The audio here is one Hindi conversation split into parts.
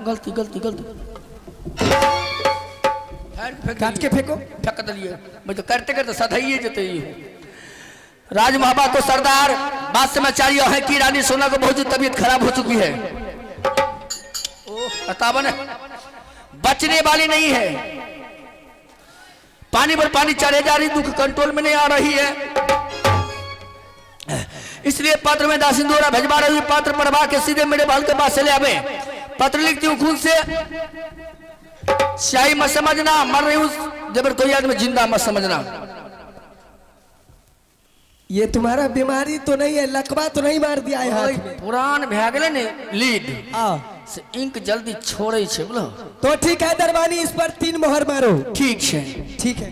गलती गलती गलती काट के फेंको। फेंक दिलिए मैं तो करते करते सधाइए जते ही हूँ। राज महाबा को सरदार बात समाचार यह है कि रानी सोना को बहुत तबीयत खराब हो चुकी है। बतावन बचने वाली नहीं है। पानी पर पानी चढ़े जा रही, दुख कंट्रोल में नहीं आ रही है। इसलिए पत्र में दासिंदोरा भेजवा रही हूँ। पत्र पढ़वा के सीधे मेरे बाल के पास चले आवे। पत्र लिखती हूँ खून से, स्याही मत समझना। मर रही हूँ जबर कोई आदमी जिंदा मत समझना। ये तुम्हारा बीमारी तो नहीं है, लकवा तो नहीं मार दिया है हाथ में? पुरान भे गेले ने लीड से इंक जल्दी छोड़े छे बोलो। तो ठीक है दरबानी, इस पर 3 मोहर मारो। ठीक है ठीक है।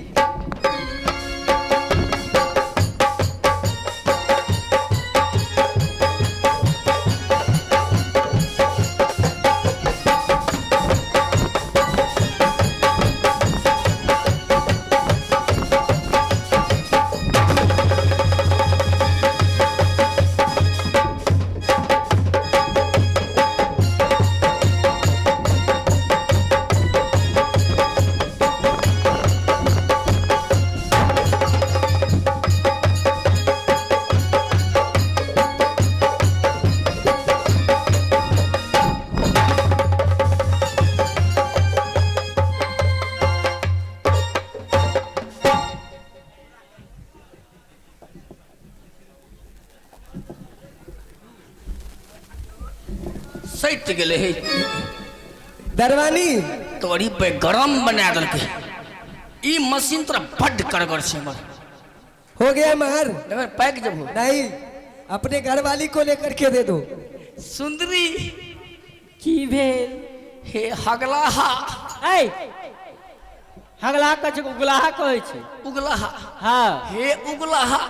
सैट गेले है दरबानी तोरी पे गरम बना दल के। ई मशीन तोरा बड करगर छे। मर हो गया महर? अगर पैक जब हो नहीं, अपने घर वाली को लेकर के दे दो। सुंदरी की भेल हे हगलाहा। ऐ हगला कछ उगलाहा कहै छै। उगलाहा हाँ हे उगलाहा।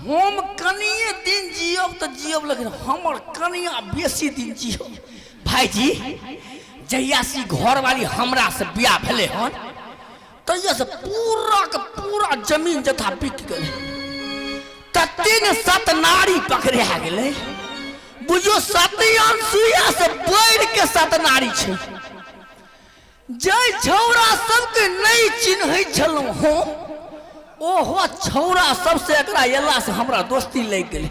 हम कनिए दिन जियब तो जियब, लेकिन हमर कनिया बेसी दिन जियब। भाईजी जहिया से घर वाली हमरा से बियाह भेले हन तहिया से पूरा के पूरा जमीन जथा बिक गेले। त 3 7 नारी पकड़े गेले। बुझो सतियन सुइया से बढ़ के 7 नारी छै। जय छौरा सबके नहीं चिन्है छलौ हो, ओहो छौरा सबसे एकरा एला से हमरा दोस्ती लग गेल।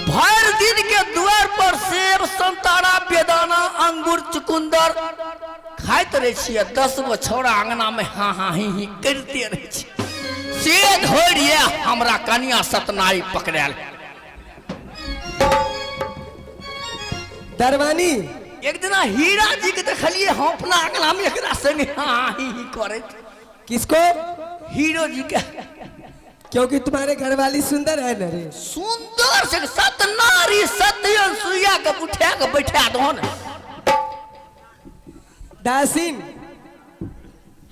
भर दिन के द्वार पर सेब संतरा बेदाना अंगूर चुकुंदर खाइत रहे छियै। 10 गो छौरा अंगना में हाँ हाँ ही करते रहे छियै। से धोरिए हमरा कनिया सतनारी पकड़ाल। दरबानी एक दिन हीरा जी के देखलिए हम अपना अंगना में एकरा संगे हाँ ही करत। किसको? हीरो जी के। क्योंकि तुम्हारे घर वाली सुंदर है न रे। सुंदर से सतनारी सत्यन सुइया के उठा के बैठा दो न। दासिन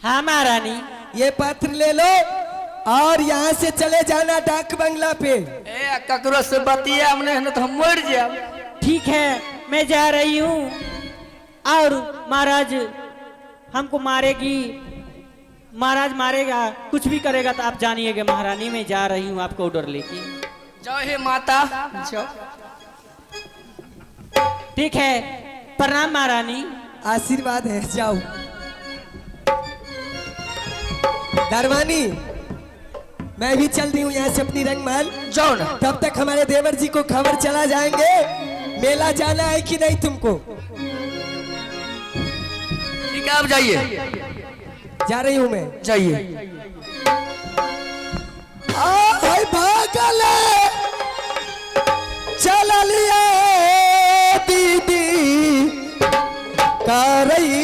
हाँ महारानी, ये पत्र ले लो और यहाँ से चले जाना डाक बंगला पे। ए ककरो से बतिया हमने न तो हम मर जाए। ठीक है मैं जा रही हूँ। और महाराज हमको मारेगी, महाराज मारेगा, कुछ भी करेगा तो आप जानिएगा महारानी। मैं जा रही हूँ आपको ऑर्डर लेके। जाओ हे माता जाओ। ठीक है प्रणाम महारानी। आशीर्वाद है, जाओ। दरबानी मैं भी चल रही हूँ यहाँ से अपनी रंगमहल। जाओ ना। तब तक हमारे देवर जी को खबर चला जाएंगे मेला जाना है कि नहीं तुमको। ठीक है आप जाइए। जा रही हूँ मैं। जाइए। भागल चल लिया दीदी का रही